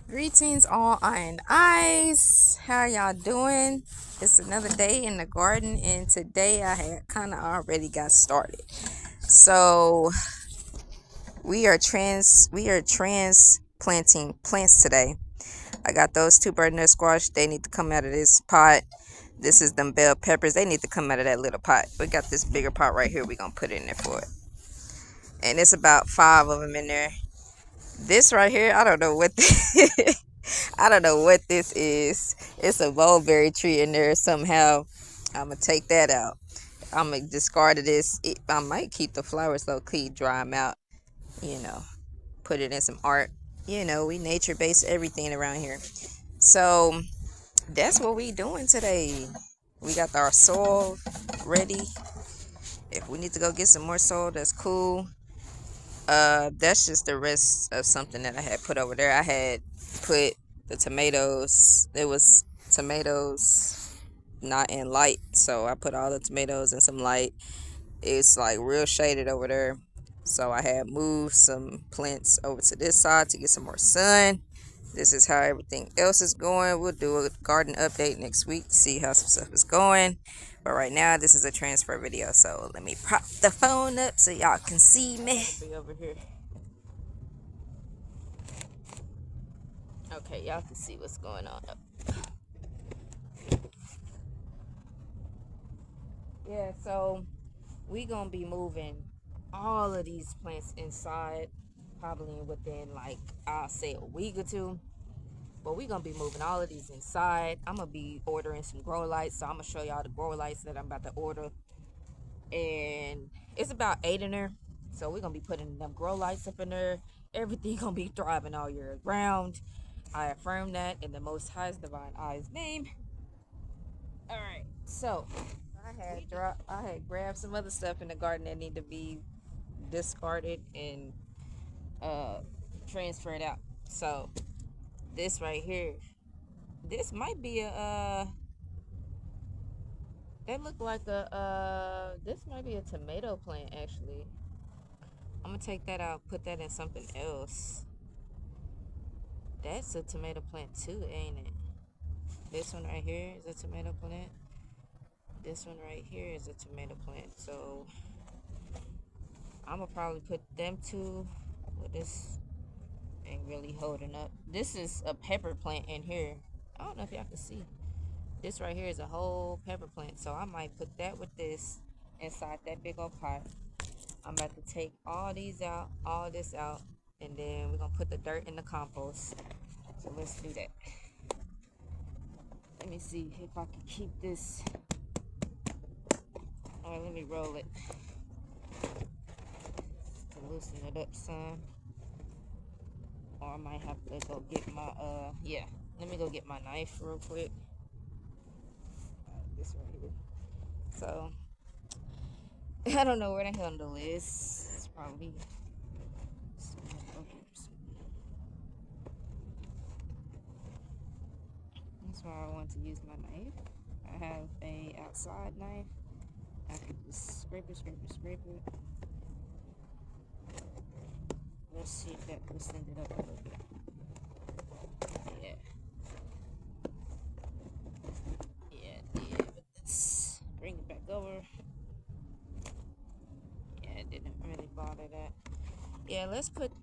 Greetings, all and eyes. How y'all doing? It's another day in the garden, and today I had kind of already got started. So we are transplanting plants today. I got those two butternut squash. They need to come out of this pot. This is them bell peppers. They need to come out of that little pot. We got this bigger pot right here. We're gonna put it in there for it, and it's about 5 of them in there. This right here, I don't know what this, I don't know what this is. It's a mulberry tree in there somehow. I'm gonna take that out. I'm gonna discard this. I might keep the flowers low key, dry them out. You know, put it in some art. We nature based everything around here. So that's what we doing today. We got our soil ready. If we need to go get some more soil, that's cool. That's just the rest of something that I had put over there. I had put the tomatoes. It was tomatoes not in light, so I put all the tomatoes in some light. It's like real shaded over there, so I had moved some plants over to this side to get some more sun. This is how everything else is going. We'll do a garden update next week, see how some stuff is going. But right now, this is a transfer video, so let me prop the phone up so y'all can see me. Be over here. Okay, y'all can see what's going on. Yeah, so we gonna be moving all of these plants inside, probably within like I'll say a week or two. But we gonna be moving all of these inside. I'm gonna be ordering some grow lights, so I'm gonna show y'all the grow lights that I'm about to order. And it's about 8 in there, so we're gonna be putting them grow lights up in there. Everything gonna be thriving all year round. I affirm that in the Most High's divine eyes name. All right, so I had grabbed some other stuff in the garden that need to be discarded and uh transferred out. So this right here, this might be a that look like a this might be a tomato plant actually. I'm gonna take that out, put that in something else. That's a tomato plant too, ain't it? This one right here is a tomato plant. This one right here is a tomato plant. So I'm gonna probably put them two. Well, this ain't really holding up. This is a pepper plant in here. I don't know if y'all can see. This right here is a whole pepper plant. So I might put that with this inside that big old pot. I'm about to take all these out, all this out, and then we're gonna put the dirt in the compost. So let's do that. Let me see if I can keep this. All right, let me roll it to loosen it up some. Or I might have to go get my yeah. Let me go get my knife real quick. This right here. So I don't know where the handle is. It's probably that's why I want to use my knife. I have a outside knife. I can just scrape it. Let's see if that loosened it up a little bit. Yeah. Yeah, but let's bring it back over. Yeah, it didn't really bother that. Yeah, let's put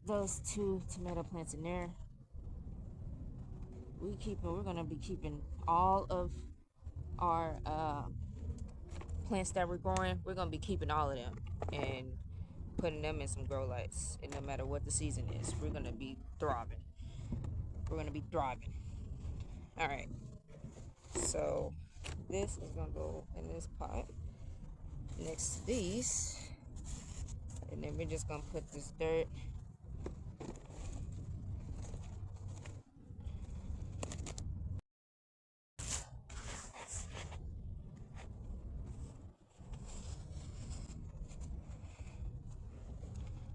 those two tomato plants in there. We're gonna be keeping all of our plants that we're growing. We're gonna be keeping all of them and putting them in some grow lights. And no matter what the season is, we're gonna be thriving. All right. So this is gonna go in this pot next to these, and then we're just gonna put this dirt.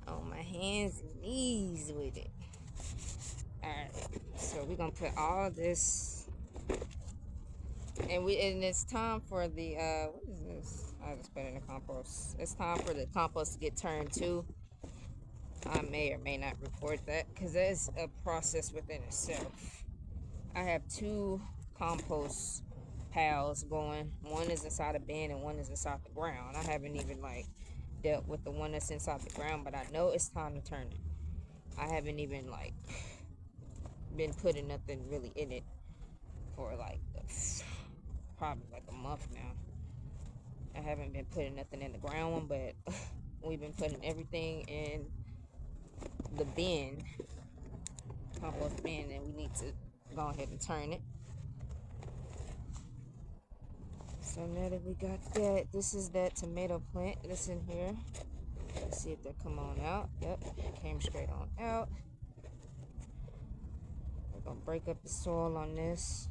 On my hands and knees with it. Alright, so we're gonna put all this, and it's time for the what is this? I just put it in the compost. It's time for the compost to get turned too. I may or may not record that because that is a process within itself. I have two compost piles going. One is inside a bin and one is inside the ground. I haven't even like dealt with the one that's inside the ground, but I know it's time to turn it. I haven't even like been putting nothing really in it for like probably like a month now. I haven't been putting nothing in the ground one, but we've been putting everything in the bin, compost bin, and we need to go ahead and turn it. So now that we got that, this is that tomato plant that's in here. Let's see if they come on out. Yep, it came straight on out. We're gonna break up the soil on this.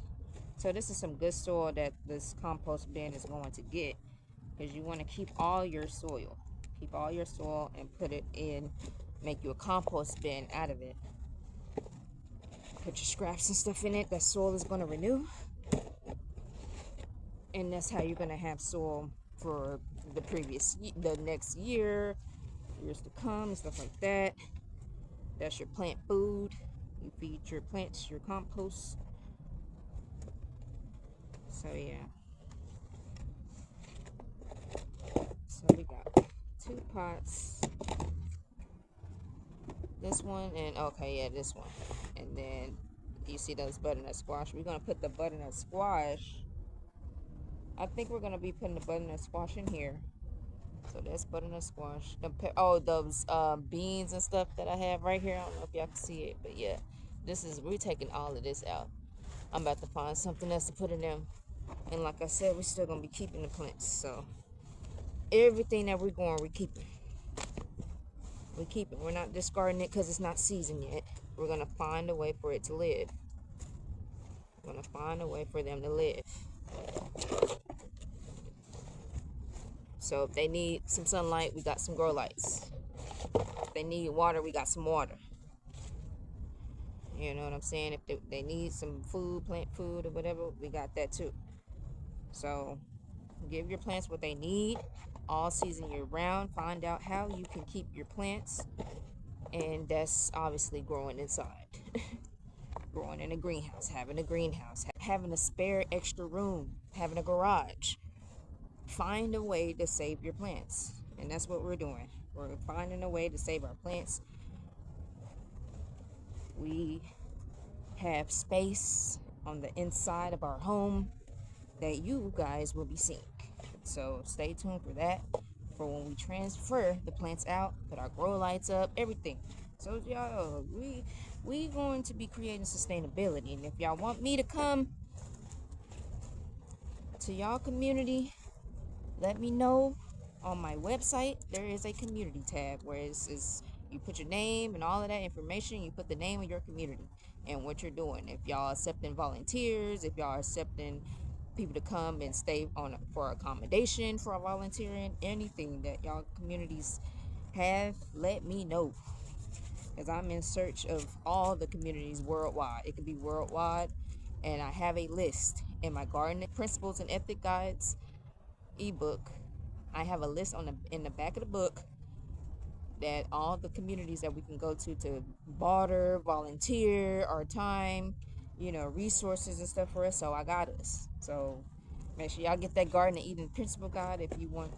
So this is some good soil that this compost bin is going to get, because you want to keep all your soil. Keep all your soil and put it in, make you a compost bin out of it. Put your scraps and stuff in it. That soil is going to renew. And that's how you're going to have soil for the next year, years to come, and stuff like that. That's your plant food. You feed your plants your compost. So yeah. So we got 2 pots. This one and okay, yeah, this one. And then you see those butternut squash. We're gonna put the butternut squash. I think we're gonna be putting the butternut squash in here. So that's butternut squash. Those beans and stuff that I have right here. I don't know if y'all can see it, but yeah, we're taking all of this out. I'm about to find something else to put in them. And like I said, we're still gonna be keeping the plants. So everything that we're keeping. We're keeping. We're not discarding it because it's not seasoned yet. We're gonna find a way for it to live. We're gonna find a way for them to live. So if they need some sunlight, we got some grow lights. If they need water, we got some water. You know what I'm saying? If they need some food, plant food or whatever, we got that too. So give your plants what they need all season year round. Find out how you can keep your plants, and that's obviously growing inside. Growing in a greenhouse, having a spare extra room, having a garage. Find a way to save your plants, and that's what we're doing. We're finding a way to save our plants. We have space on the inside of our home that you guys will be seeing. So stay tuned for that, for when we transfer the plants out, put our grow lights up, everything. So y'all, we going to be creating sustainability. And if y'all want me to come to y'all community, let me know. On my website there is a community tab where it's you put your name and all of that information. You put the name of your community and what you're doing. If y'all accepting volunteers, if y'all accepting people to come and stay on for accommodation for volunteering, anything that y'all communities have, let me know, because I'm in search of all the communities worldwide. It could be worldwide, and I have a list in my garden principles and ethic guides ebook. I have a list in the back of the book that all the communities that we can go to barter, volunteer our time, resources and stuff for us. So I got us. So make sure y'all get that Garden of Eden principle guide if you want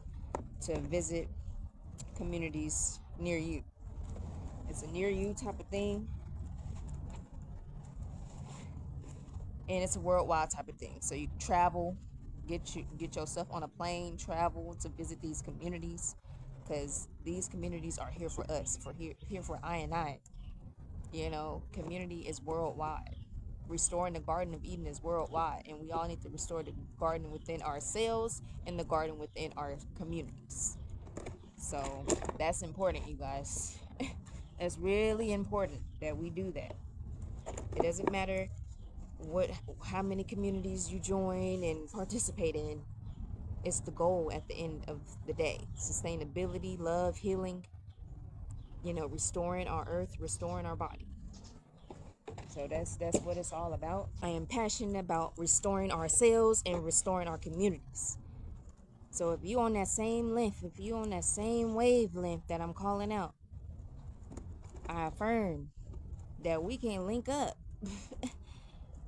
to visit communities near you. It's a near you type of thing, and it's a worldwide type of thing. So you travel, get yourself on a plane, travel to visit these communities, because these communities are here for us, for here for I and I. Community is worldwide. Restoring the Garden of Eden is worldwide, and we all need to restore the garden within ourselves and the garden within our communities. So that's important, you guys. It's really important that we do that. It doesn't matter how many communities you join and participate in. It's the goal at the end of the day. Sustainability, love, healing, restoring our earth, restoring our body. So that's what it's all about. I am passionate about restoring ourselves and restoring our communities. So if you on that same wavelength that I'm calling out, I affirm that we can link up.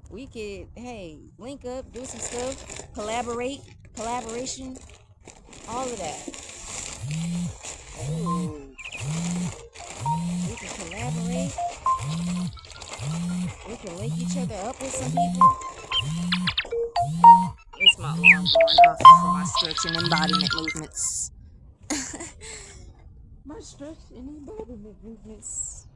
We could, hey, link up, do some stuff, collaboration, all of that. Ooh, we can collaborate. We can link each other up with some people. It's my alarm going off for my stretch and embodiment movements. My stretch and embodiment movements.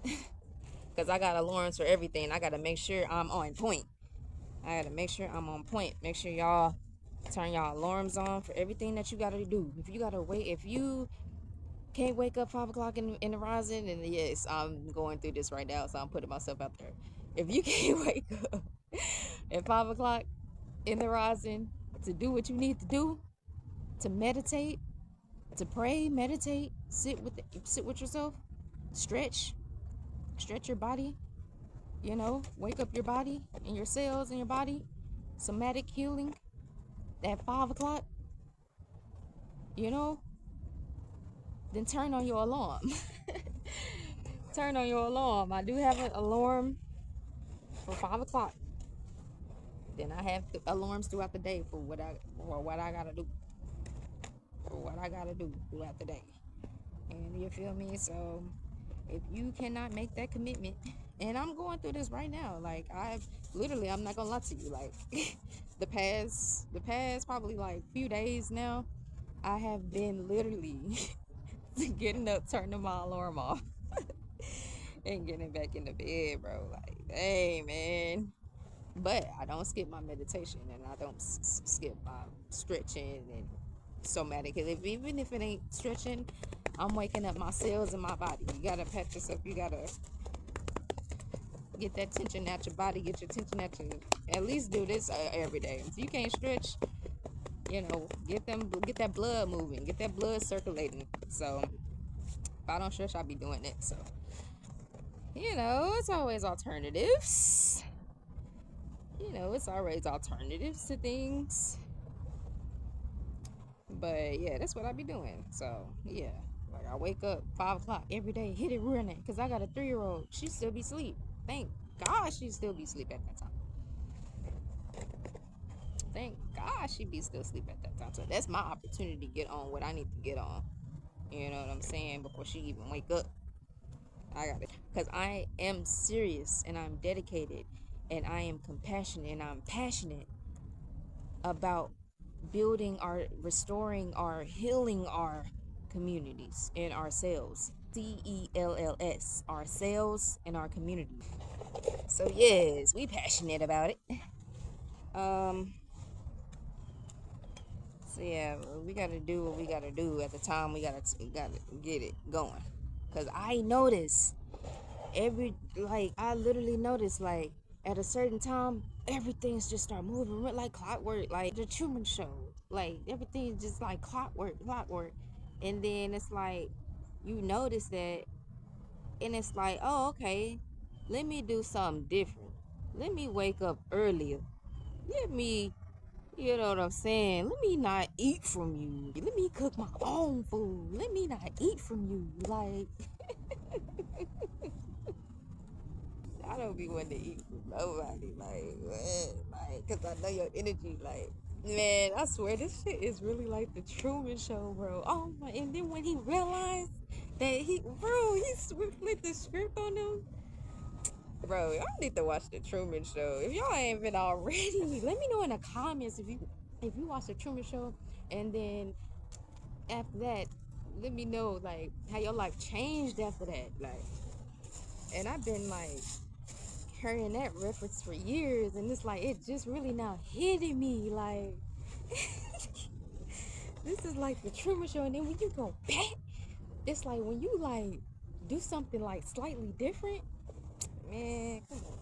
Because I got alarms for everything. I got to make sure I'm on point. I got to make sure I'm on point. Make sure y'all turn y'all alarms on for everything that you got to do. If you got to wait, if you can't wake up 5 o'clock in the rising, and yes, I'm going through this right now, so I'm putting myself out there. If you can't wake up at 5 o'clock in the rising to do what you need to do, to meditate, to pray, meditate, sit with yourself, stretch your body, wake up your body and your cells in your body, somatic healing at 5 o'clock, then turn on your alarm. Turn on your alarm. I do have an alarm for 5 o'clock. Then I have alarms throughout the day for what I gotta do. For what I gotta do throughout the day. And you feel me? So if you cannot make that commitment, and I'm going through this right now, like I'm not gonna lie to you, like the past probably like few days now, I have been literally getting up, turning my alarm off, and getting back in the bed, bro. Like, dang, man. But I don't skip my meditation, and I don't skip my stretching and somatic. Even if it ain't stretching, I'm waking up my cells in my body. You gotta pat yourself. You gotta get that tension out your body. Get your tension out your. At least do this every day. If you can't stretch, get that blood moving. Get that blood circulating. So if I don't stretch, I'll be doing it. So it's always alternatives. It's always alternatives to things. But yeah, that's what I be doing. So yeah, like I wake up 5 o'clock every day, hit it running, because I got a 3-year-old. She still be asleep. Thank God she still be asleep at that time. Thank God she be still asleep at that time. So that's my opportunity to get on what I need to get on. You know what I'm saying? Before she even wake up. I got it. Because I am serious and I'm dedicated and I am compassionate and I'm passionate about restoring healing our communities and ourselves. CELLS, ourselves and our community. So yes, we passionate about it. So yeah, we gotta do what we gotta do at the time. We gotta get it going. Cause I notice I literally notice like at a certain time everything's just start moving like clockwork, like the Truman Show. Like everything's just like clockwork, and then it's like you notice that, and it's like, oh, okay, let me do something different. Let me wake up earlier. Let me, you know what I'm saying? Let me not eat from you. Let me cook my own food. Let me not eat from you. Like, I don't be wanting to eat from nobody. Like, what? Like, cause I know your energy. Like, man, I swear this shit is really like the Truman Show, bro. Oh my! And then when he realized that he flipped the script on him. Bro, y'all need to watch the Truman Show. If y'all ain't been already, let me know in the comments if you watch the Truman Show, and then after that, let me know like how your life changed after that. Like, and I've been like hearing that reference for years, and it's like it just really now hitting me. Like, this is like the Truman Show, and then when you go back, it's like when you like do something like slightly different, man. Come on.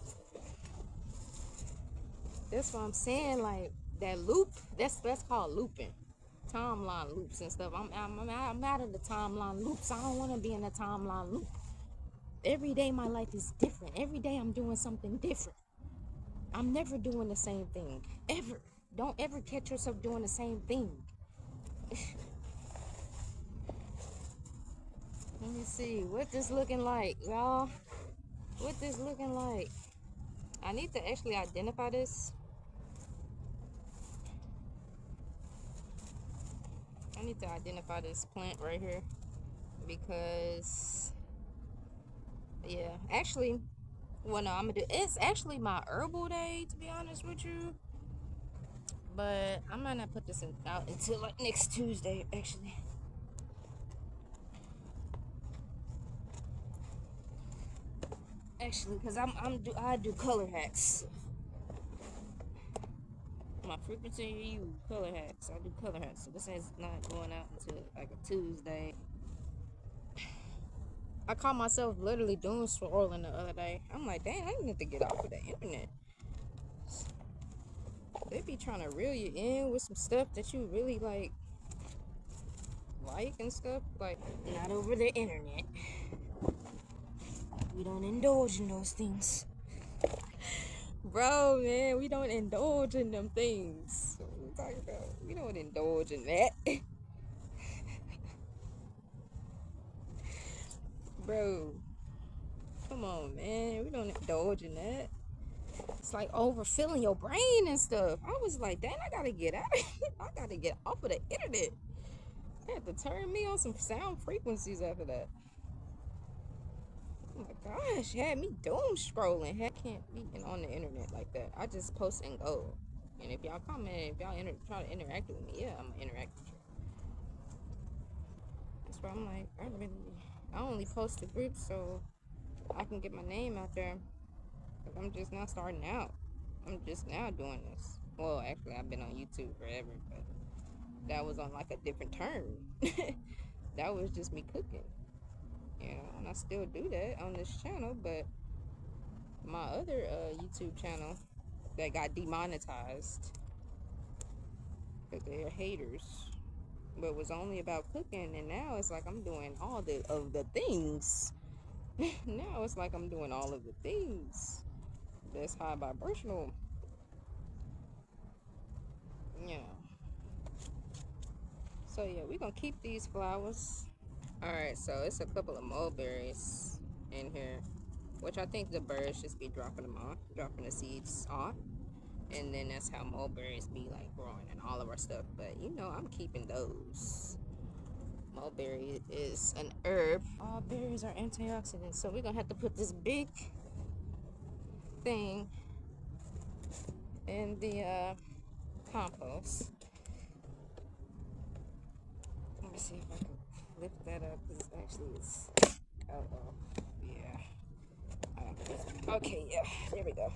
That's what I'm saying. Like that loop, that's called looping, timeline loops and stuff. I'm out of the timeline loops. I don't want to be in a timeline loop. Every day my life is different. Every day I'm doing something different. I'm never doing the same thing ever. Don't ever catch yourself doing the same thing. me see what this looking like, y'all. What this looking like. I need to actually identify this. I need to identify this plant right here because, yeah, actually, well, no, I'm gonna do. It's actually my herbal day, to be honest with you. But I might not put this out until like next Tuesday, actually. Because I do color hacks. My frequency you color hacks. I do color hacks. So this is not going out until like a Tuesday. I caught myself literally doing scrolling the other day. I'm like, dang, I need to get off of the internet. They be trying to reel you in with some stuff that you really like and stuff. Like, not over the internet. We don't indulge in those things. Bro, man, we don't indulge in them things. What are you talking about? We don't indulge in that. Bro, come on, man. We don't indulge in that. It's like overfilling your brain and stuff. I was like, dang, I gotta get out of here. I gotta get off of the internet. They had to turn me on some sound frequencies after that. Oh my gosh, had me doom scrolling. I can't be on the internet like that. I just post and go. And if y'all comment, if y'all try to interact with me, yeah, I'm gonna interact with you. That's why I'm like, I only post the group so I can get my name out there. Cause I'm just now starting out. I'm just now doing this. Well, actually, I've been on YouTube forever, but that was on like a different turn. That was just me cooking, you know, and I still do that on this channel, but my other YouTube channel that got demonetized because they're haters, but was only about cooking, and now it's like I'm doing all of the things. Now it's like I'm doing all of the things that's high vibrational, you know. So yeah, we're gonna keep these flowers. All right, so it's a couple of mulberries in here, which I think the birds just be dropping them off, dropping the seeds off, and then that's how mulberries be like growing and all of our stuff. But you know, I'm keeping those. Mulberry is an herb. All berries are antioxidants, so we're gonna have to put this big thing in the compost. Let me see if I can lift that up. This actually is. Oh, yeah. Okay, yeah, there we go.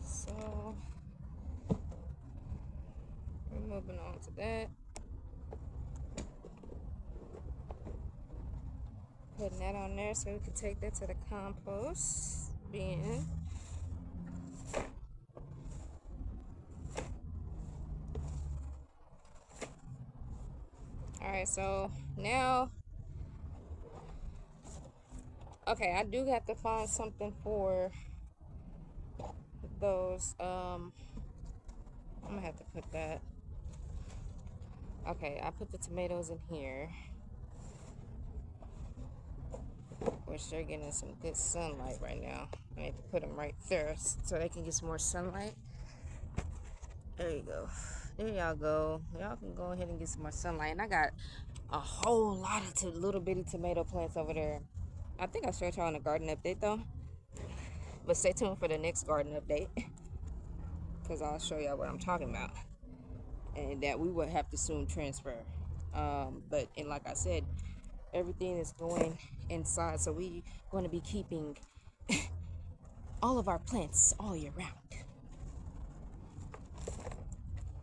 So we're moving on to that. Putting that on there so we can take that to the compost bin. Alright, so now, okay, I do have to find something for those. I'm gonna have to put that. Okay, I put the tomatoes in here, which they're getting some good sunlight right now. I need to put them right there so they can get some more sunlight. There you go. There y'all go. Y'all can go ahead and get some more sunlight. And I got a whole lot of little bitty tomato plants over there. I think I showed y'all in the garden update though. But stay tuned for the next garden update, because I'll show y'all what I'm talking about. And that we will have to soon transfer. But like I said, everything is going inside, so we going to be keeping all of our plants all year round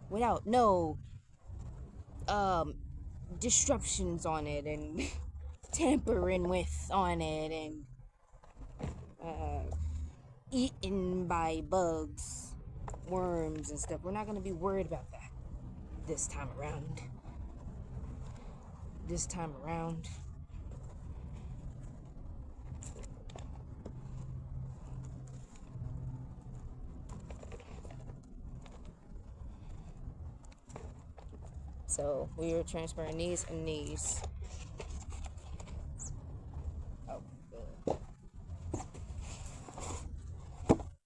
without no disruptions on it and tampering with on it and eaten by bugs, worms and stuff. We're not going to be worried about that this time around. So we were transferring these and these. Oh, good.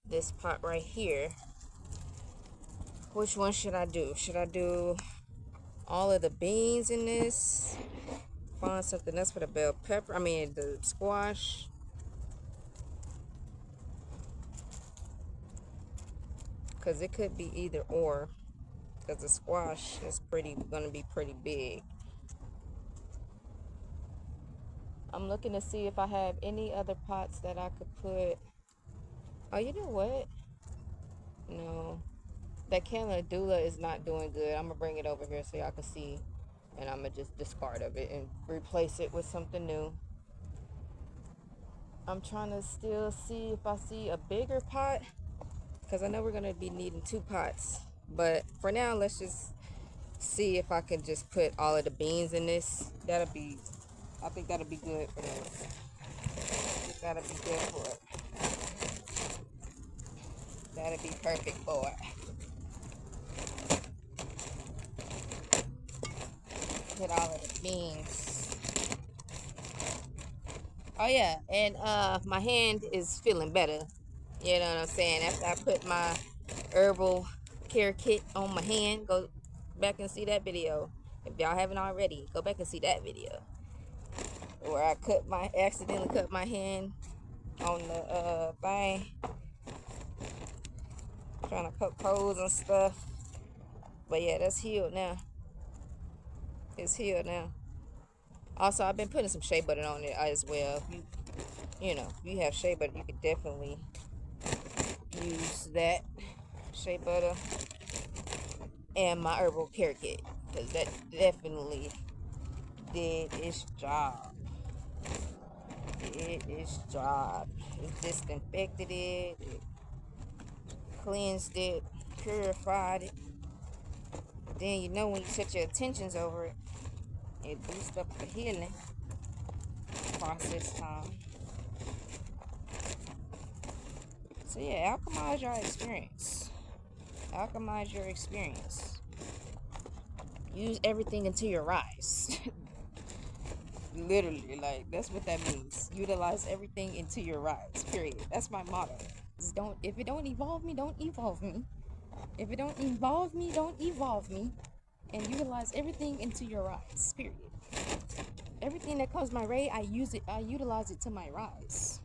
This pot right here. Which one should I do? Should I do all of the beans in this? Find something else for the bell pepper. I mean the squash. Cause it could be either or. Cause the squash is gonna be pretty big. I'm looking to see if I have any other pots that I could put. Oh, you know what? No. That calendula is not doing good. I'm gonna bring it over here so y'all can see. And I'm gonna just discard of it and replace it with something new. I'm trying to still see if I see a bigger pot, because I know we're gonna be needing 2 pots. But for now, let's just see if I can just put all of the beans in this. I think that'll be good for this. That'll be good for it. That'll be perfect for it. Put all of the beans. Oh yeah, and my hand is feeling better. You know what I'm saying? After I put my herbal care kit on my hand, go back and see that video. If y'all haven't already, go back and see that video where I accidentally cut my hand on the thing, trying to poke holes and stuff. But yeah, that's healed now. It's healed now. Also, I've been putting some shea butter on it as well. If you have shea butter, you could definitely use that shea butter and my herbal care kit, because that definitely did its job. It disinfected it, it cleansed it, purified it. Then when you set your intentions over it, it boosts up the healing process time. So yeah, alchemize your experience. Alchemize your experience. Use everything until you rise. Literally, like, that's what that means. Utilize everything until you rise. Period. That's my motto. If it don't evolve me, don't evolve me. If it don't involve me, don't evolve me. And utilize everything until your rise. Period. Everything that comes my way, I utilize it to my rise.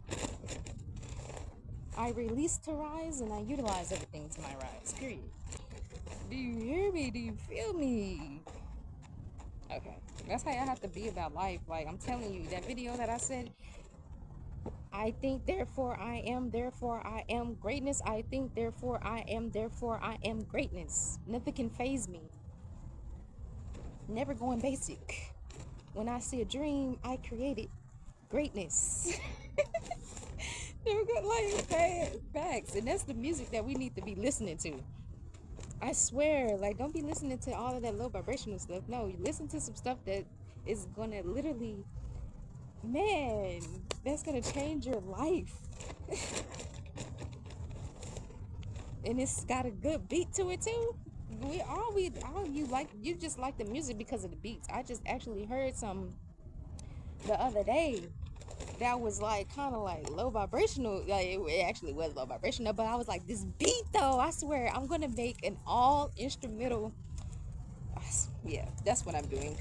I release to rise, and I utilize everything to my rise. Period. Do you hear me? Do you feel me? Okay. That's how I have to be about life. Like, I'm telling you, that video that I said, I think, therefore I am greatness. I think, therefore I am greatness. Nothing can faze me. Never going basic. When I see a dream, I create it. Greatness. Never got like facts. And that's the music that we need to be listening to. I swear, like, don't be listening to all of that low vibrational stuff. No, you listen to some stuff that is gonna literally, man, that's gonna change your life. And it's got a good beat to it too. You just like the music because of the beats. I just actually heard some the other day that was like kind of like low vibrational. Like, it actually was low vibrational, but I was like, this beat though, I swear I'm gonna make an all instrumental. Yeah, that's what I'm doing.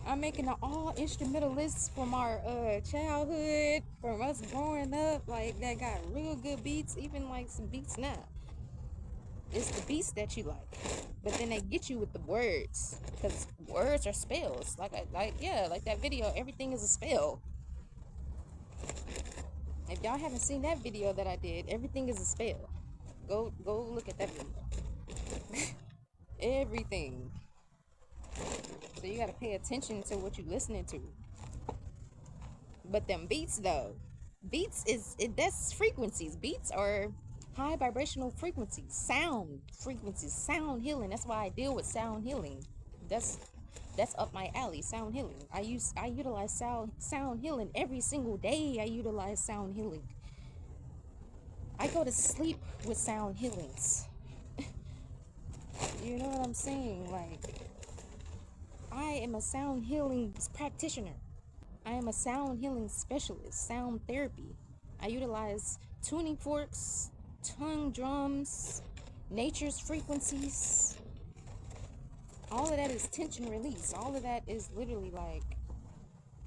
I'm making an all instrumental list from our childhood, from us growing up, like, that got real good beats, even like some beats now. It's the beats that you like, but then they get you with the words, because words are spells. Like that video, everything is a spell. If y'all haven't seen that video that I did, everything is a spell. Go look at that video. Everything. So you gotta pay attention to what you're listening to. But them beats though, that's frequencies. Beats are high vibrational frequencies, sound frequencies, sound healing. That's why I deal with sound healing. That's up my alley. Sound healing. I utilize sound healing every single day. I utilize sound healing. I go to sleep with sound healings. You know what I'm saying? Like, I am a sound healing practitioner. I am a sound healing specialist, sound therapy. I utilize tuning forks, tongue drums, nature's frequencies. All of that is tension release. All of that is literally like,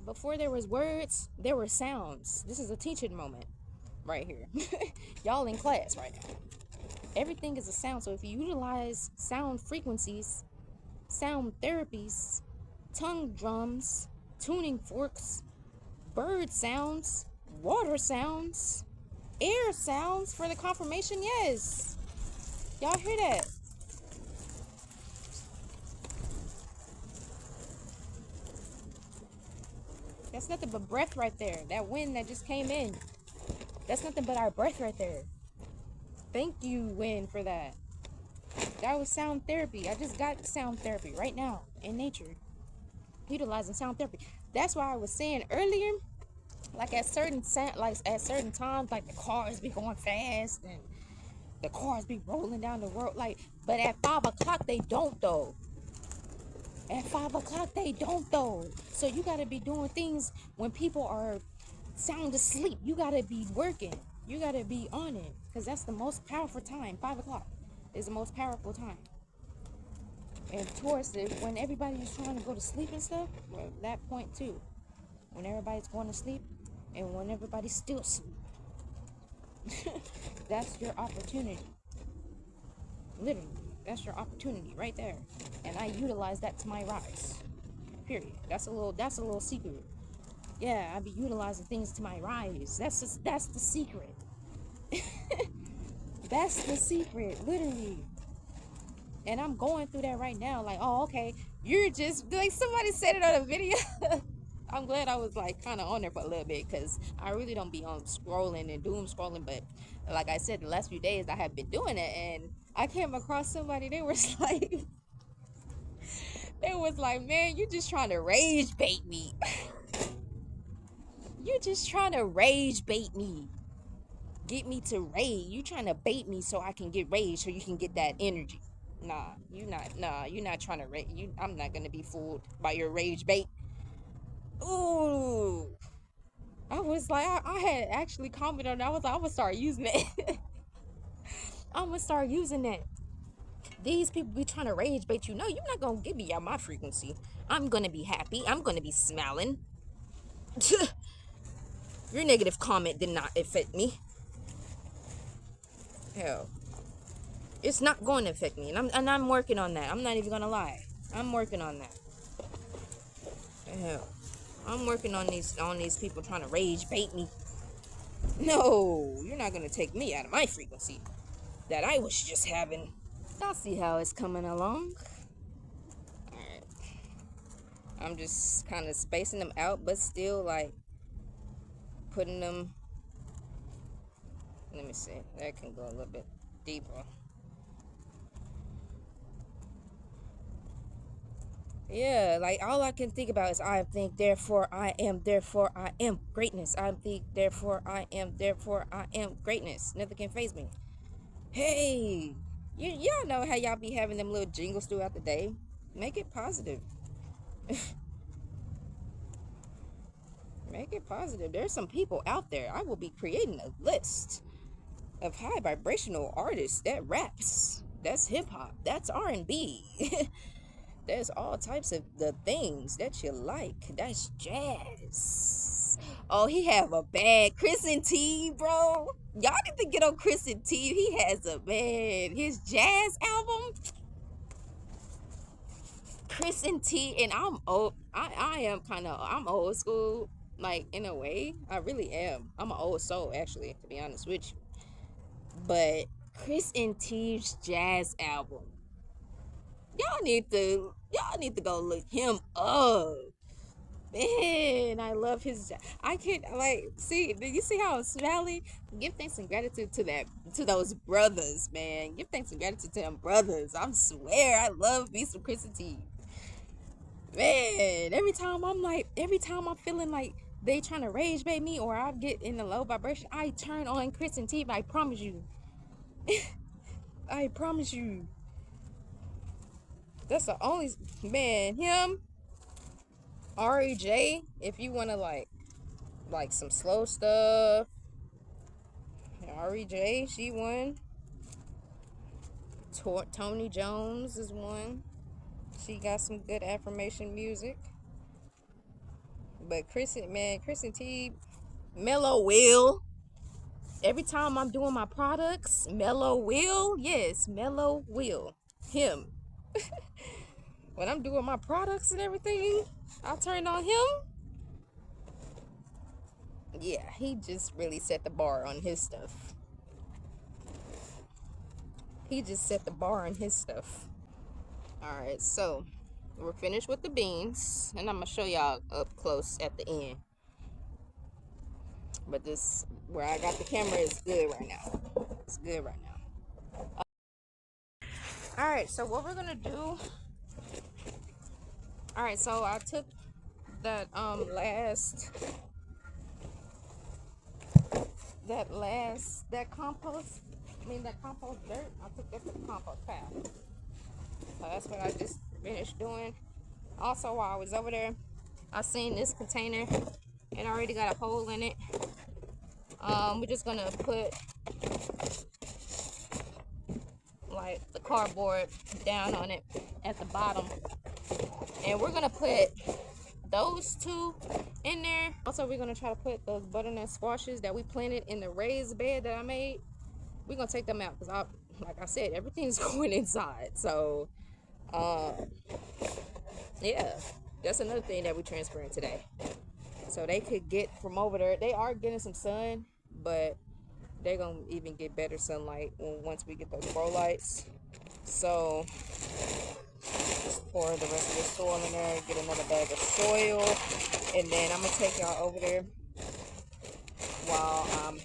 before there was words, there were sounds. This is a teaching moment right here. Y'all in class right now. Everything is a sound. So if you utilize sound frequencies, sound therapies, tongue drums, tuning forks, bird sounds, water sounds, air sounds for the confirmation, yes. Y'all hear that? That's nothing but breath right there. That wind that just came in. That's nothing but our breath right there. Thank you, wind, for that. That was sound therapy. I just got sound therapy right now in nature. Utilizing sound therapy. That's why I was saying earlier, like at certain times, like the cars be going fast and the cars be rolling down the road, like, but at 5 o'clock they don't though. At 5 o'clock they don't though. So you gotta be doing things when people are sound asleep. You gotta be working. You gotta be on it, because that's the most powerful time. 5 o'clock is the most powerful time. And towards it, when everybody's trying to go to sleep and stuff, well, that point too, when everybody's going to sleep and when everybody's still asleep, that's your opportunity. Literally, that's your opportunity right there. And I utilize that to my rise. Period. That's a little secret. Yeah, I be utilizing things to my rise. That's the secret. That's the secret, literally. And I'm going through that right now. Like, oh, okay, you're just like, somebody said it on a video. I'm glad I was like kind of on there for a little bit, because I really don't be on scrolling and doom scrolling. But like I said, the last few days I have been doing it, and I came across somebody. They was like, man, you just trying to rage bait me. You just trying to rage bait me. Get me to rage. You trying to bait me so I can get rage, so you can get that energy. Nah, you're not trying to rage. I'm not gonna be fooled by your rage bait. Ooh. I was like, I had actually commented on that. I was like, I'm gonna start using it. I'm gonna start using that. These people be trying to rage bait you. No, you're not gonna get me out my frequency. I'm gonna be happy. I'm gonna be smiling. Your negative comment did not affect me. Hell, it's not going to affect me, and I'm working on that. I'm not even gonna lie. I'm working on that. Hell, I'm working on these people trying to rage bait me. No, you're not gonna take me out of my frequency that I was just having. I'll see how it's coming along. Alright. I'm just kind of spacing them out, but still like putting them. Let me see. That can go a little bit deeper. Yeah, like all I can think about is I think, therefore I am greatness. I think, therefore I am greatness. Nothing can faze me. Hey, y'all know how y'all be having them little jingles throughout the day. Make it positive. Make it positive. There's some people out there. I will be creating a list of high vibrational artists that raps. That's hip hop. That's R&B. There's all types of the things that you like. That's jazz. Oh, he have a bad Chris and T, bro. Y'all need to get on Chris and T. He has a bad his jazz album. Chris and T, and I'm old. I'm old school, like in a way. I really am. I'm an old soul, actually, to be honest with you. But Chris and T's jazz album, y'all need to go look him up. Man, I love his. I can't like see. Do you see how I'm smiling? Give thanks and gratitude to those brothers, man. Give thanks and gratitude to them brothers. I swear, I love me some Chris and T. Man, every time I'm feeling like they trying to rage bait me, or I get in the low vibration, I turn on Chris and T. I promise you. I promise you. That's the only man. Him, REJ. If you want to like some slow stuff, REJ, she won. Tony Jones is one. She got some good affirmation music. But Kristen T, Mellow Will. Every time I'm doing my products, Mellow Will, yes, Mellow Will. Him. When I'm doing my products and everything, I turn on him. Yeah, he just really set the bar on his stuff. He just set the bar on his stuff. Alright, so we're finished with the beans, and I'm gonna show y'all up close at the end. But this, where I got the camera, is good right now. It's good right now. Alright, so what we're gonna do. Alright, so I took that that compost dirt, I took that to the compost pile. So that's what I just finished doing. Also, while I was over there, I seen this container. It already got a hole in it. We're just gonna put like the cardboard down on it at the bottom, and we're gonna put those two in there. Also, we're gonna try to put those butternut squashes that we planted in the raised bed that I made. We're gonna take them out because, like I said, everything's going inside. So, yeah, that's another thing that we're transferring today. So they could get from over there. They are getting some sun, but they're gonna even get better sunlight once we get those grow lights. So just pour the rest of the soil in there, get another bag of soil, and then I'm gonna take y'all over there while I'm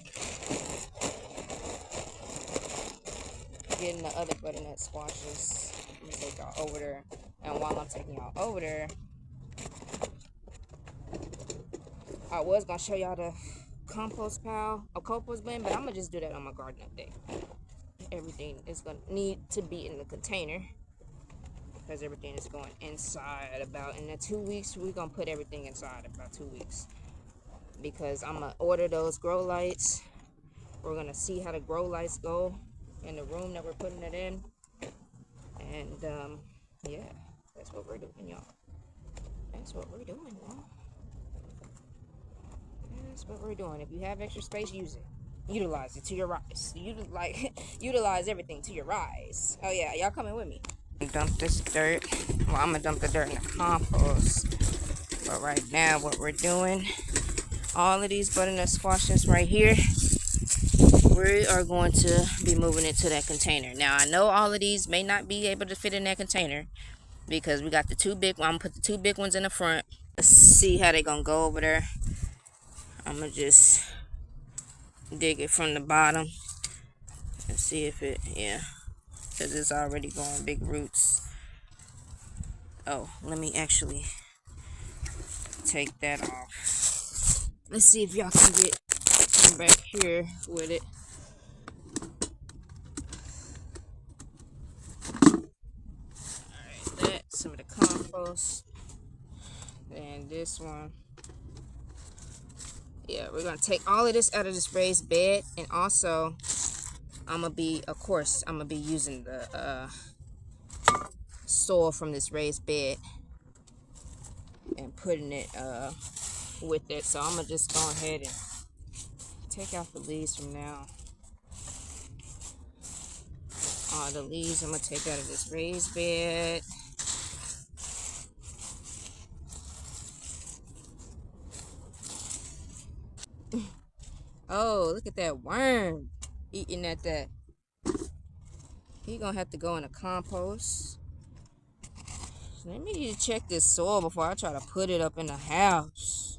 getting the other butternut squashes. I'm gonna take y'all over there, and while I'm taking y'all over there, I was gonna show y'all the compost pile, a compost bin, but I'm gonna just do that on my garden update. Everything is gonna need to be in the container because everything is going inside. About in the 2 weeks, we're gonna put everything inside about 2 weeks because I'm gonna order those grow lights. We're gonna see how the grow lights go in the room that we're putting it in, and yeah, that's what we're doing, y'all. That's what we're doing, y'all. That's what we're doing. If you have extra space, use it. Utilize it to your rise. Utilize everything to your rise. Oh yeah, y'all coming with me? Dump this dirt. Well, I'm gonna dump the dirt in the compost. But right now, what we're doing, all of these butternut squashes right here, we are going to be moving into that container. Now, I know all of these may not be able to fit in that container because we got the two big. I'm gonna put the two big ones in the front. Let's see how they gonna go over there. I'm gonna just dig it from the bottom and see if it, yeah, because it's already going big roots. Oh, let me actually take that off. Let's see if y'all can come back here with it. Alright, that's some of the compost. And this one. Yeah, we're gonna take all of this out of this raised bed, and also I'm gonna be using the soil from this raised bed and putting it with it. So I'm gonna just go ahead and take out the leaves from now. The leaves I'm gonna take out of this raised bed. Oh, look at that worm eating at that. He gonna have to go in the compost. Let me check this soil before I try to put it up in the house.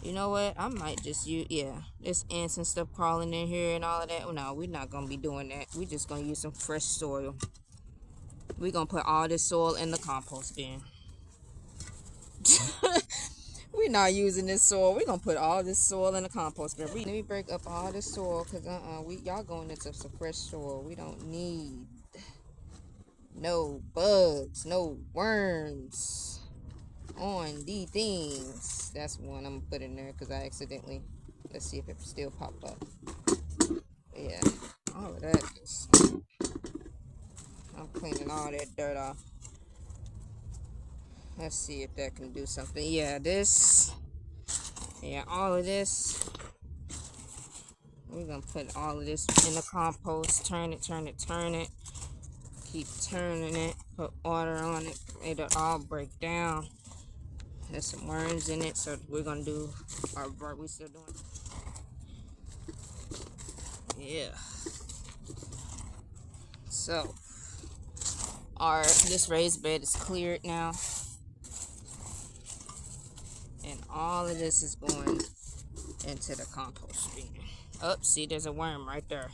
You know what? I might just use, yeah, there's ants and stuff crawling in here and all of that. No, we're not gonna be doing that. We're just gonna use some fresh soil. We're gonna put all this soil in the compost bin. We're not using this soil. We're gonna put all this soil in the compost bin. Let me break up all this soil because y'all going into some fresh soil. We don't need No bugs, no worms on the things. That's one I'm gonna put in there because I accidentally. Let's see if it still popped up. Yeah, all of that. I'm cleaning all that dirt off. Let's see if that can do something. Yeah, this. Yeah, all of this. We're gonna put all of this in the compost. Turn it, turn it, turn it. Keep turning it. Put water on it. It'll all break down. There's some worms in it, so we're gonna do our work. We still doing. Yeah. So this raised bed is cleared now, and all of this is going into the compost bin. Oh, see, there's a worm right there.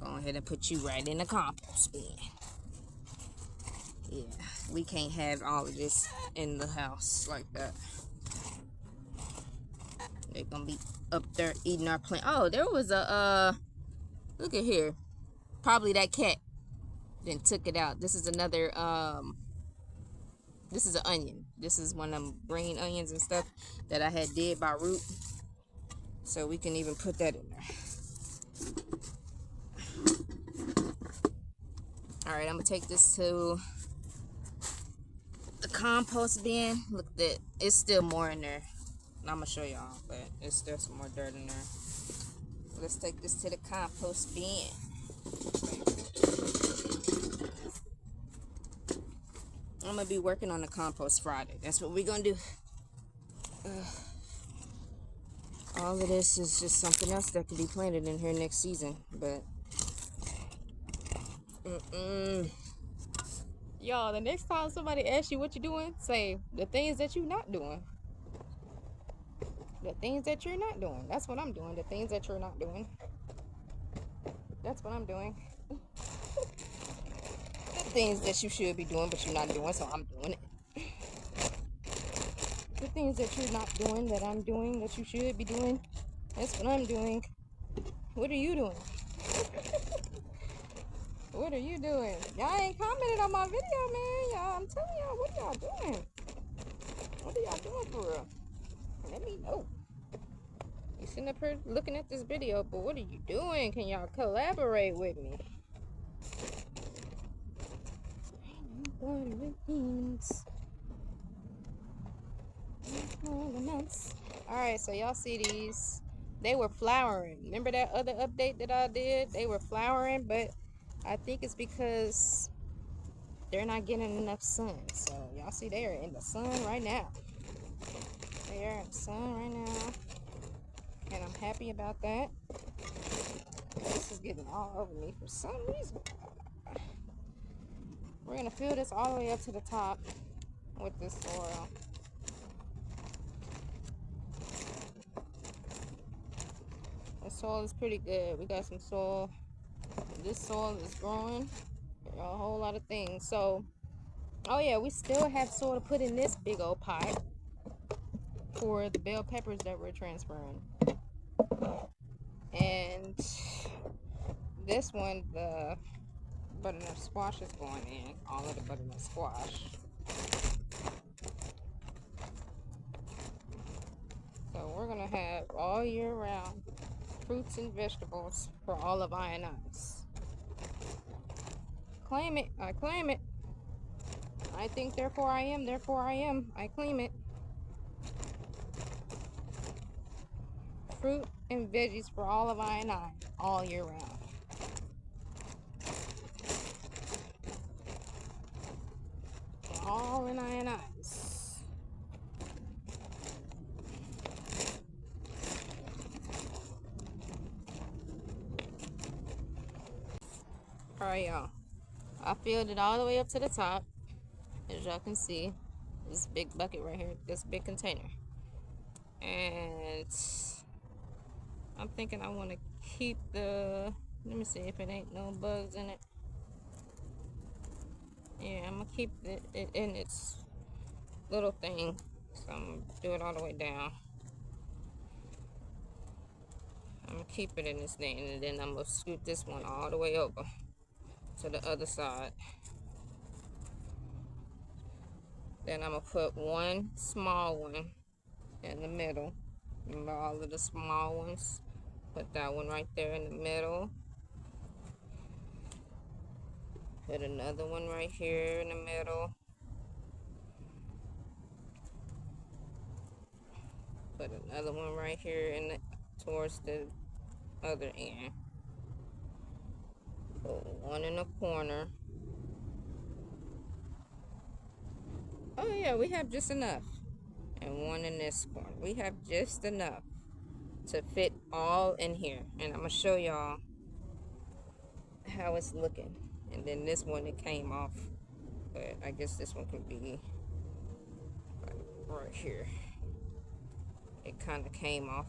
Go ahead and put you right in the compost bin. Yeah, we can't have all of this in the house like that. They're gonna be up there eating our plant. Oh, there was a look at here. Probably that cat then took it out. This is another this is an onion. This is one of them green onions and stuff that I had did by root. So we can even put that in there. Alright, I'm gonna take this to the compost bin. Look at that. It's still more in there. I'm gonna show y'all, but it's still some more dirt in there. Let's take this to the compost bin. I'm gonna be working on the compost Friday. That's what we're gonna do. All of this is just something else that could be planted in here next season, but y'all, the next time somebody asks you what you're doing, say the things that you're not doing. The things that you're not doing. That's what I'm doing. The things that you're not doing. That's what I'm doing. The things that you should be doing, but you're not doing, so I'm doing it. The things that you're not doing, that I'm doing, that you should be doing, that's what I'm doing. What are you doing? What are you doing? Y'all ain't commented on my video, man. Y'all, I'm telling y'all, what are y'all doing? What are y'all doing for real? Let me know. You sitting up here looking at this video, but what are you doing? Can y'all collaborate with me? Alright, so y'all see these. They were flowering. Remember that other update that I did? They were flowering, but I think it's because they're not getting enough sun. So y'all see they are in the sun right now. They are in the sun right now. And I'm happy about that. This is getting all over me for some reason. We're going to fill this all the way up to the top with this soil. The soil is pretty good. We got some soil. This soil is growing a whole lot of things. So, oh yeah, we still have soil to put in this big old pot for the bell peppers that we're transferring. And this one, the butternut squash is going in. All of the butternut squash. So we're going to have all year round fruits and vegetables for all of Ionized. Claim it. I claim it. I think therefore I am. Therefore I am. I claim it. Fruit and veggies for all of Ionized all year round. All in Ionized. Alright, y'all. I filled it all the way up to the top. As y'all can see, this big bucket right here, this big container. And I'm thinking I want to keep the, let me see if it ain't no bugs in it. Yeah, I'm going to keep it in its little thing. So I'm going to do it all the way down. I'm going to keep it in this thing, and then I'm going to scoot this one all the way over to the other side. Then I'm gonna put one small one in the middle. Remember all of the small ones? Put that one right there in the middle. Put another one right here in the middle. Put another one right here in the, towards the other end. Put one in the corner. Oh yeah, we have just enough. And one in this corner. We have just enough to fit all in here. And I'm gonna show y'all how it's looking. And then this one, it came off, but I guess this one could be like right here. It kind of came off.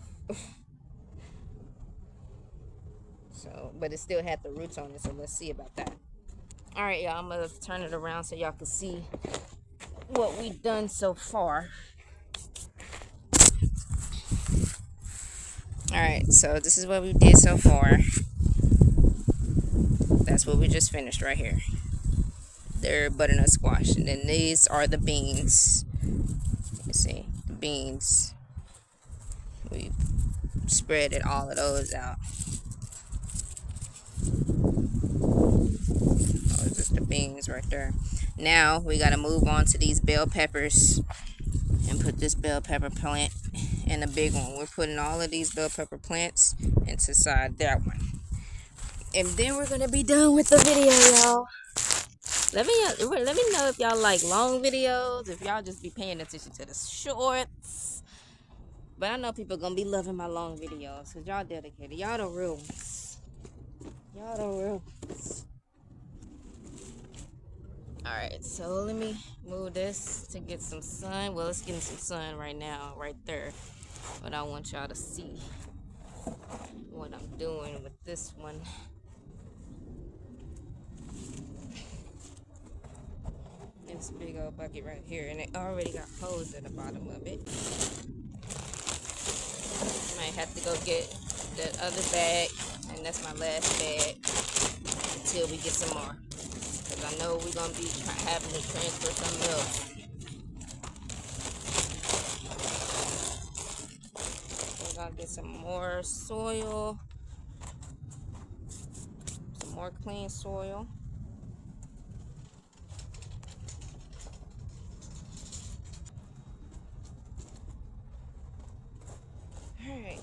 So, but it still had the roots on it, so let's see about that. All right, y'all, I'm gonna turn it around so y'all can see what we've done so far. All right, so this is what we did so far. That's what we just finished right here. They're butternut squash, and then these are the beans. You see the beans. We spreaded all of those out. Oh, it's just the beans right there. Now we got to move on to these bell peppers and put this bell pepper plant in a big one. We're putting all of these bell pepper plants inside that one, and then we're gonna be done with the video, y'all. Let me know if y'all like long videos, if y'all just be paying attention to the shorts. But I know people gonna be loving my long videos because y'all dedicated. Y'all the real ones. Y'all the real ones. Alright, so let me move this to get some sun. Well, it's getting some sun right now, right there. But I want y'all to see what I'm doing with this one. This big old bucket right here, and it already got holes at the bottom of it. Might have to go get that other bag, and that's my last bag until we get some more. Because I know we're going to be having to transfer some milk. We're going to get some more soil, some more clean soil. Alright.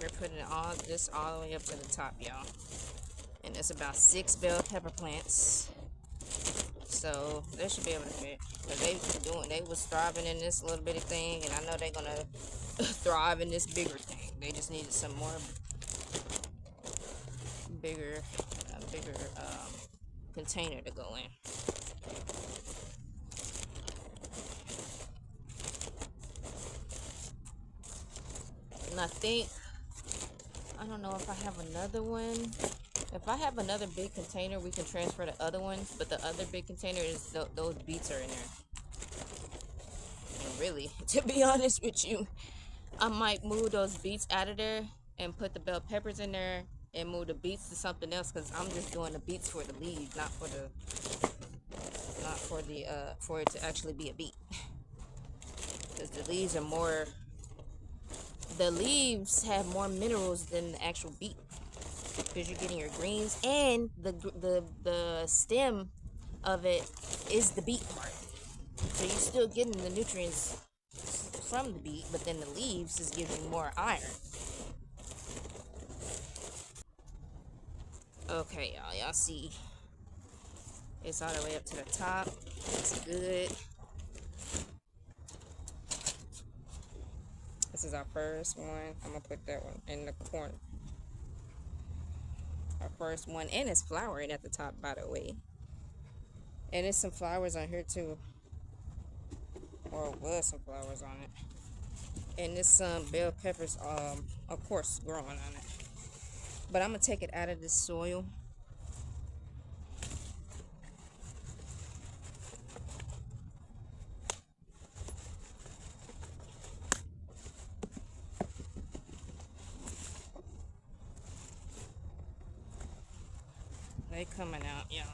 We're putting this all the way up to the top, y'all. And it's about 6 bell pepper plants. So they should be able to fit. Because they was thriving in this little bitty thing, and I know they're gonna thrive in this bigger thing. They just needed some more bigger container to go in. And I don't know if I have another one. If I have another big container, we can transfer the other ones, but the other big container is those beets are in there. And really, to be honest with you, I might move those beets out of there and put the bell peppers in there and move the beets to something else, because I'm just doing the beets for the leaves, not for it to actually be a beet. Because the leaves have more minerals than the actual beet. Because you're getting your greens, and the stem of it is the beet part. So you're still getting the nutrients from the beet, but then the leaves is giving more iron. Okay, y'all see it's all the way up to the top. It's good. This is our first one. I'm gonna put that one in the corner. Our first one, and it's flowering at the top, by the way. And there's some flowers on here too, or was some flowers on it. And there's some bell peppers, of course, growing on it. But I'm gonna take it out of this soil. They coming out, y'all.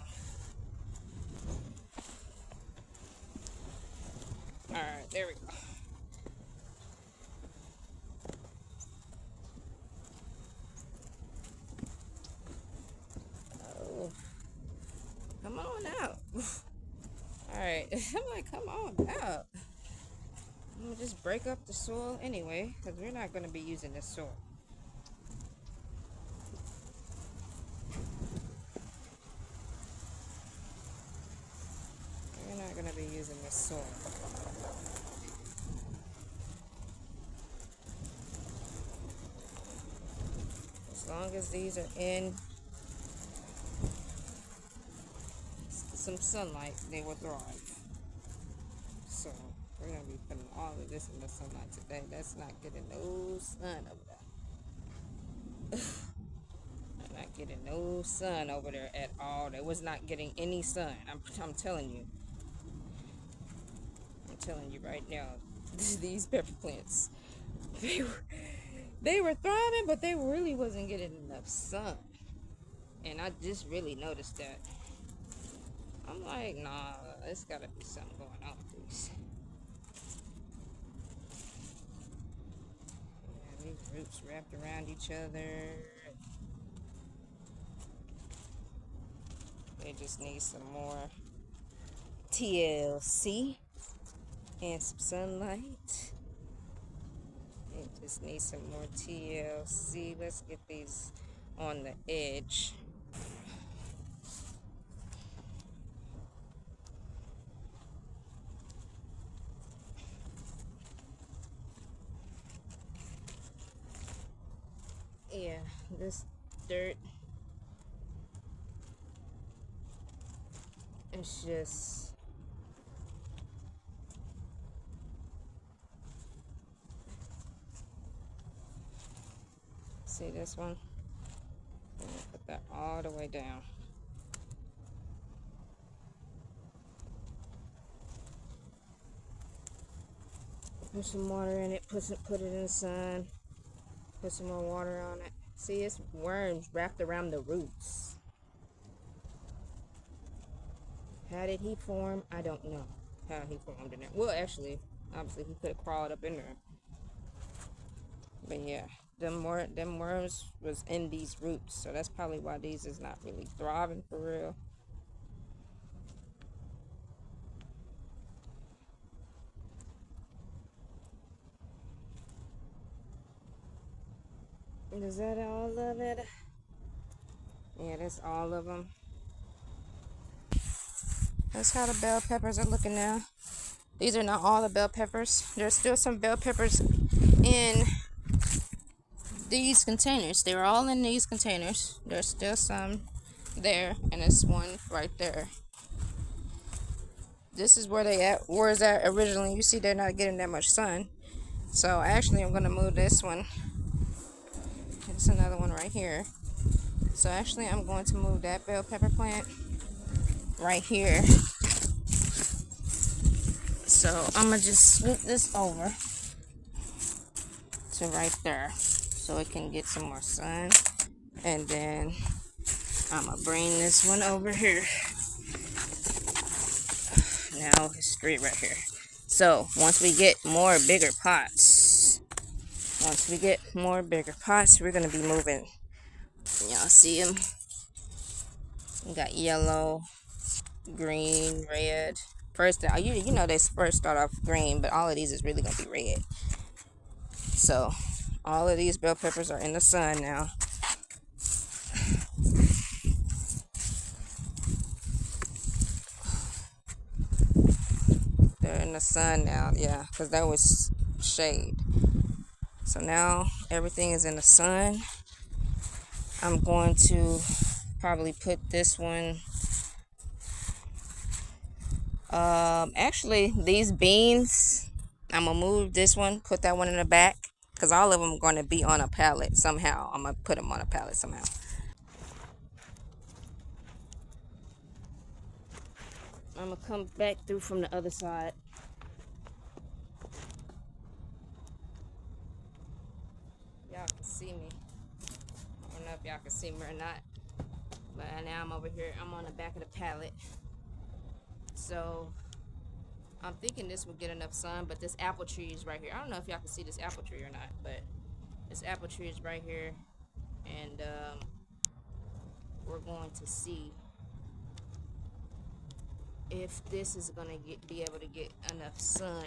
Alright, there we go. Oh, come on out. Alright, I'm like, come on out. I'm gonna just break up the soil anyway, because we're not gonna be using this soil. We're not gonna be using this soil. As long as these are in some sunlight, they will thrive. So we're gonna be putting all of this in the sunlight today. That's not getting no sun over there. I'm not getting no sun over there at all. It was not getting any sun. I'm telling you. I'm telling you right now. These pepper plants, they were thriving, but they really wasn't getting enough sun. And I just really noticed that. I'm like, nah, there's gotta be something going on with these. Yeah, these roots wrapped around each other. They just need some more TLC and some sunlight. They just need some more TLC. Let's get these on the edge. Yeah, this dirt, it's just, see this one? I'm gonna put that all the way down. Put some water in it, put it in the sun, put some more water on it. See, it's worms wrapped around the roots. How did he form? I don't know how he formed in there. Well, actually, obviously he could have crawled up in there. But yeah, them worms was in these roots, so that's probably why these is not really thriving for real. Is that all of it? Yeah, that's all of them. That's how the bell peppers are looking now. These are not all the bell peppers. There's still some bell peppers in these containers. They were all in these containers. There's still some there, and this one right there. This is where they at. Where is that originally? You see, they're not getting that much sun. So actually, I'm gonna move this one. There's another one right here. So actually, I'm going to move that bell pepper plant right here. So I'm gonna just swoop this over to right there, so it can get some more sun. And then I'm gonna bring this one over here. Now it's straight right here. So once we get more bigger pots, we're gonna be moving. Y'all see them? We got yellow, green, red. First, you know, they first start off green, but all of these is really gonna be red. So all of these bell peppers are in the sun now. They're in the sun now, yeah, because that was shade. So now everything is in the sun. I'm going to probably put this one. Actually, these beans, I'm gonna move this one, put that one in the back, because all of them are going to be on a pallet somehow. I'm gonna put them on a pallet somehow. I'm gonna come back through from the other side. Y'all can see me. I don't know if y'all can see me or not, but now I'm over here. I'm on the back of the pallet. So I'm thinking this will get enough sun, but this apple tree is right here. I don't know if y'all can see this apple tree or not, but this apple tree is right here, and we're going to see if this is gonna be able to get enough sun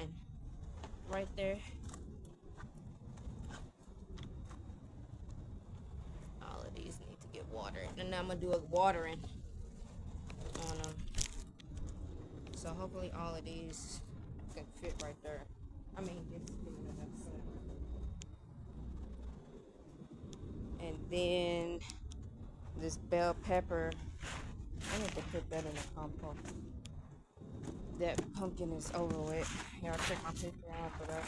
right there. All of these need to get watered, and now I'm gonna do a watering on them. So hopefully all of these can fit right there. I mean, it's getting enough sun. And then this bell pepper, I need to put that in the compost. That pumpkin is over with. Y'all check my picture out for that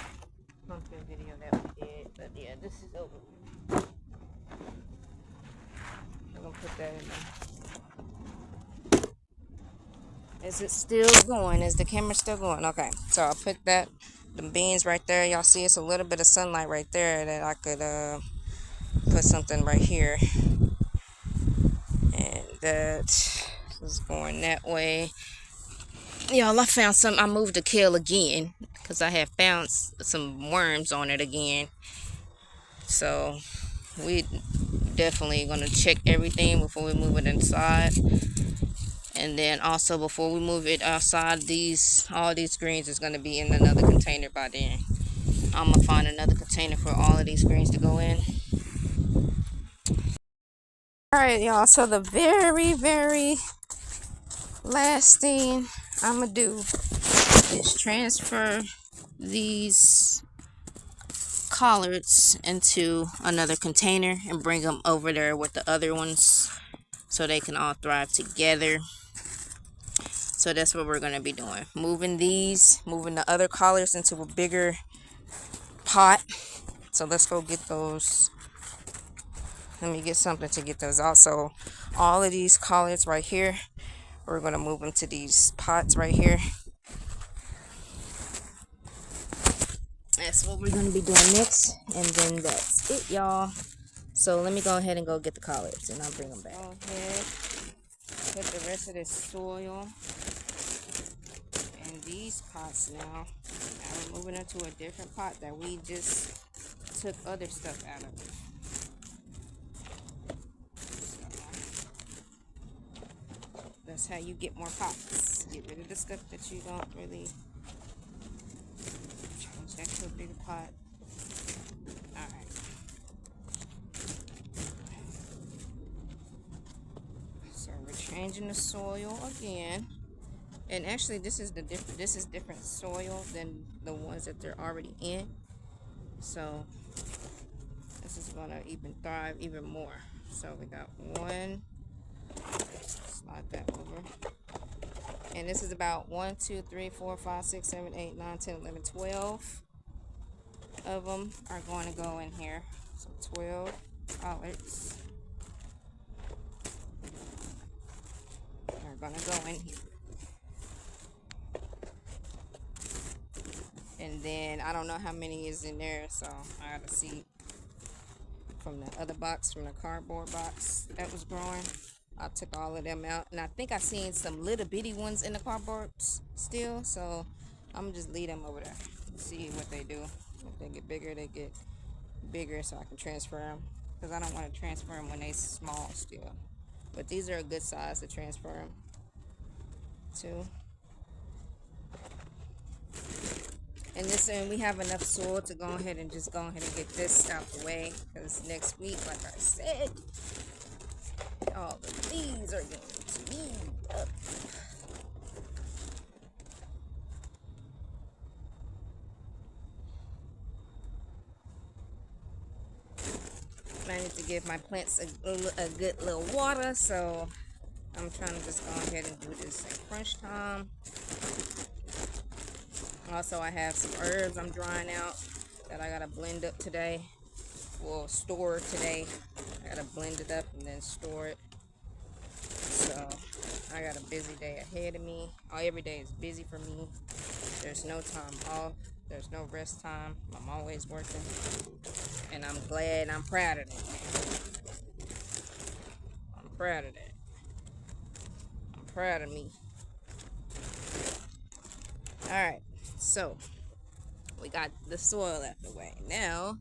pumpkin video that we did. But yeah, this is over with. I'm gonna put that in there. Is it still going? Is the camera still going? Okay, so I'll put that, the beans right there. Y'all see it's a little bit of sunlight right there that I could put something right here. And that is going that way. Y'all, I found some. I moved the kale again because I have found some worms on it again. So we definitely gonna check everything before we move it inside. And then also before we move it outside, all these greens is gonna be in another container by then. I'm gonna find another container for all of these greens to go in. Alright, y'all, so the very last thing I'm gonna do is transfer these collards into another container and bring them over there with the other ones so they can all thrive together. So that's what we're going to be doing, moving the other collards into a bigger pot. So let's go get those. Let me get something to get those out. So all of these collards right here, we're going to move them to these pots right here. That's what we're going to be doing next, and then that's it, y'all. So let me go ahead and go get the collards, and I'll bring them back. Go ahead, put the rest of this soil in these pots now. Now we're moving into a different pot that we just took other stuff out of. So that's how you get more pots. Get rid of the stuff that you don't really. Change that to a bigger pot. Alright. So we're changing the soil again. And actually this is different soil than the ones that they're already in. So this is gonna even thrive even more. So we got one. Slide that over. And this is about 1, 2, 3, 4, 5, 6, 7, 8, 9, 10, 11, 12 of them are going to go in here. So 12 collards are going to go in here. And then I don't know how many is in there, so I gotta see from the other box, from the cardboard box that was growing. I took all of them out, and I think I seen some little bitty ones in the cardboard still, so I'm just leave them over there, see what they do. If they get bigger so I can transfer them, because I don't want to transfer them when they small still. But these are a good size to transfer them to. And we have enough soil to go ahead and get this out the way, because next week, like I said, all of these are going to need up. I need to give my plants a good little water, so I'm trying to just go ahead and do this in crunch time. Also, I have some herbs I'm drying out that I gotta blend up today. Well, store today. I gotta blend it up and then store it. So I got a busy day ahead of me. Every day is busy for me. There's no time off. There's no rest time. I'm always working. And I'm glad, I'm proud of that. I'm proud of that. I'm proud of me. Alright, so we got the soil out the way. Now,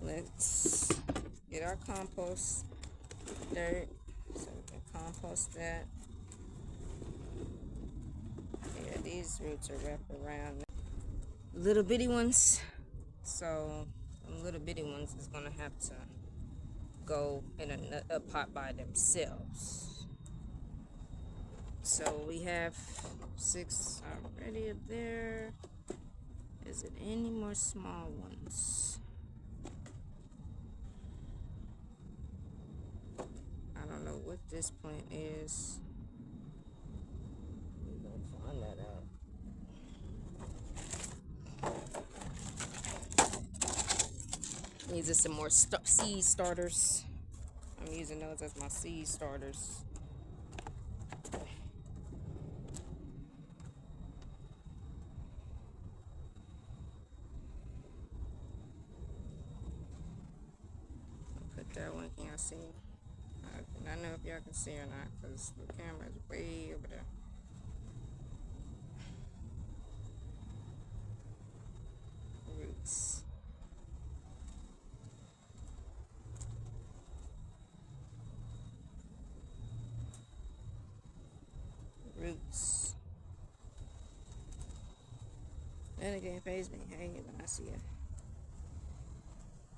let's get our compost dirt so we can compost that. Yeah, these roots are wrapped around little bitty ones. So, some little bitty ones is going to have to go in a pot by themselves. So we have 6 already up there. Is it any more small ones? I don't know what this plant is. We're gonna find that out. These are some more seed starters. I'm using those as my seed starters. Put that one. Can y'all see? I don't know if y'all can see or not because the camera is way over there. Roots. Roots. And again, phase me. Hey, when I see it.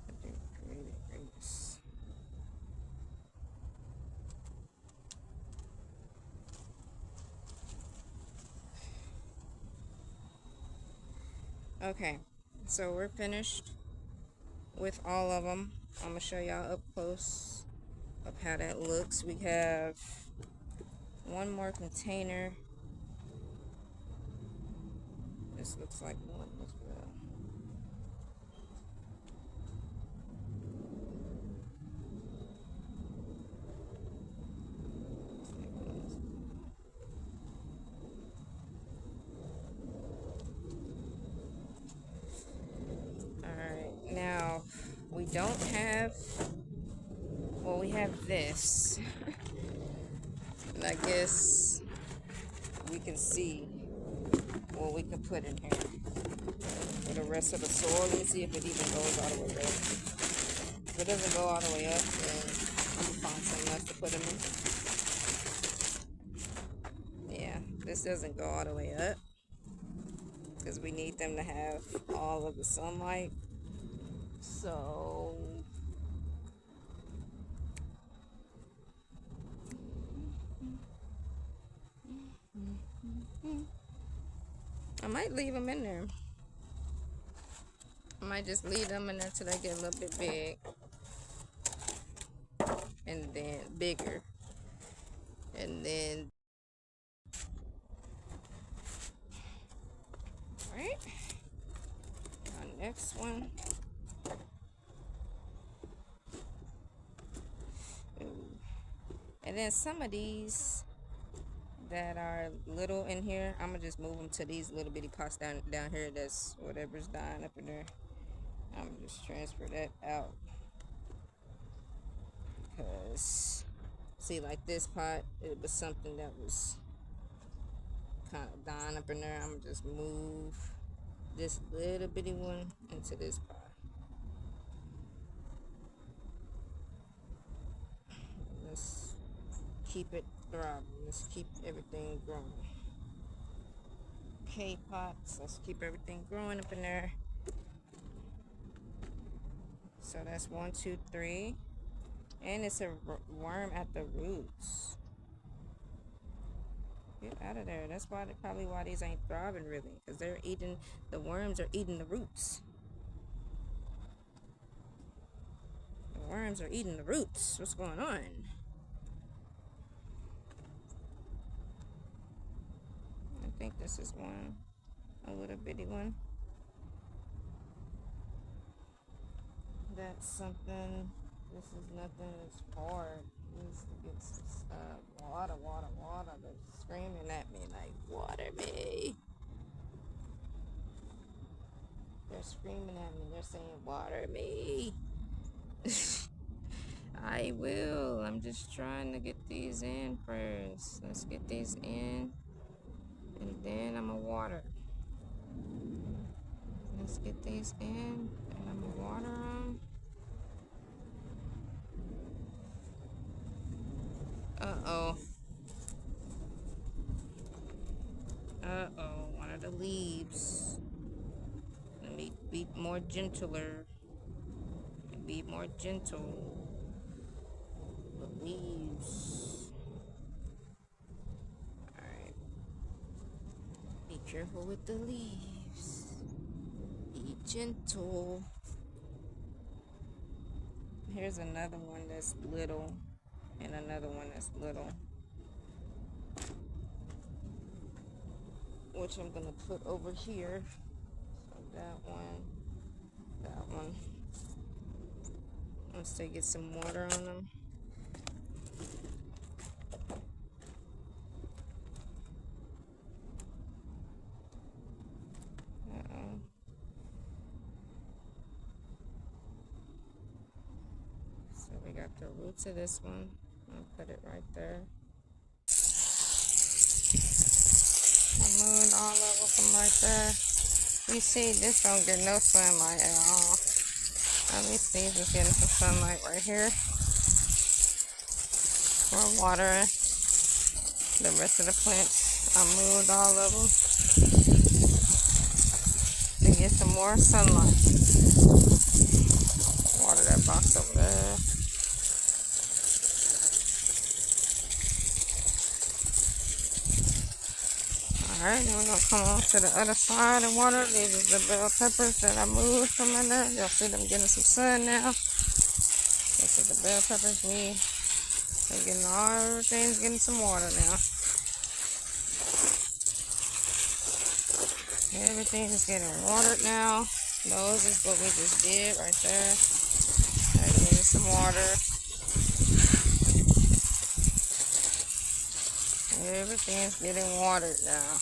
I think created greatness. Okay, so we're finished with all of them. I'm gonna show y'all up close of how that looks. We have one more container. This looks like one as well. Alright, now we don't have, well, we have this. And I guess we can see what we can put in here for the rest of the soil. Let me see if it even goes all the way up. If it doesn't go all the way up, then I'm gonna find something else to put them in. Yeah, this doesn't go all the way up because we need them to have all of the sunlight. So I might leave them in there. I might just leave them in there till they get a little bit big. And then bigger. And then, right? Our next one. Ooh. And then some of these that are little in here, I'm gonna just move them to these little bitty pots down here. That's whatever's dying up in there. I'm gonna just transfer that out. Because, see, like this pot, it was something that was kind of dying up in there. I'm gonna just move this little bitty one into this pot. Let's keep it thriving. Let's keep everything growing. Okay, pots. Let's keep everything growing up in there. So that's 1, 2, 3. And it's a worm at the roots. Get out of there. That's probably why these ain't thriving really. Because they're eating, the worms are eating the roots. Worms are eating the roots. What's going on? I think this is one. A little bitty one. That's something. This is nothing. It's hard. Needs to get some stuff. Water. They're screaming at me like, water me. They're screaming at me. They're saying, water me. I will. I'm just trying to get these in first. Let's get these in. And then I'm going to water. Let's get these in. And I'm going to water them. Uh-oh. Uh-oh. One of the leaves. Let me be more gentler. Be more gentle. The leaves. Alright. Be careful with the leaves. Be gentle. Here's another one that's little. And another one that's little. Which I'm going to put over here. So that one. Once they get some water on them. Uh-oh. So we got the roots of this one. I'll put it right there. I moved all over from right there. You see, this don't get no sunlight at all. At least these is getting some sunlight right here. We're watering the rest of the plants. I moved all of them to get some more sunlight. Water that box over there. Alright, then we're going to come on to the other side and water. These are the bell peppers that I moved from in there. Y'all see them getting some sun now. This is the bell peppers. They're getting everything's getting some water now. Everything is getting watered now. Those is what we just did right there. I needed some water. Everything's getting watered now.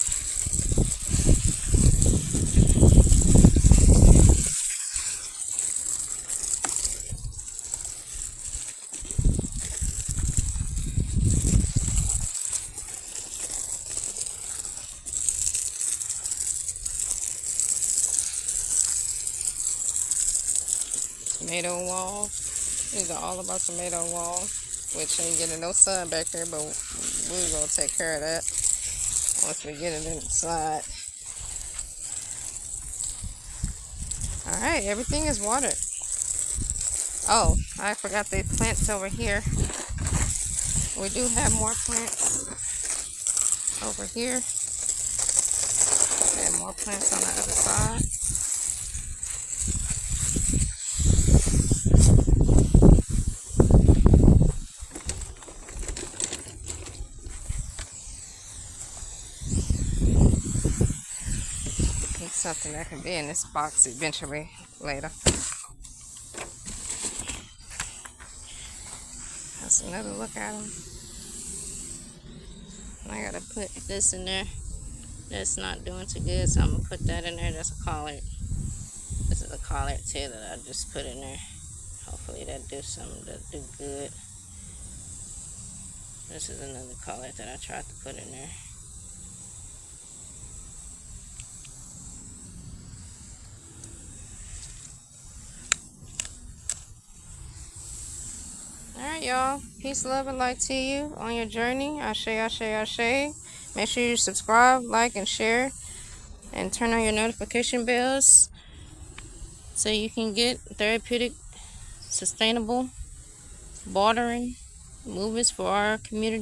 Tomato wall. These are all about tomato wall, which ain't getting no sun back here, but we're gonna take care of that once we get it inside. Alright, everything is watered. Oh, I forgot the plants over here. We do have more plants over here. And more plants on the other side. Something that can be in this box eventually later. That's another look at them. I gotta put this in there. That's not doing too good, so I'm gonna put that in there. That's a collard. This is a collard too that I just put in there. Hopefully that do something to do good. This is another collard that I tried to put in there. Alright, y'all. Peace, love, and light to you on your journey. Ashe, ashe, ashe. Make sure you subscribe, like, and share. And turn on your notification bells so you can get therapeutic, sustainable, watering movies for our community.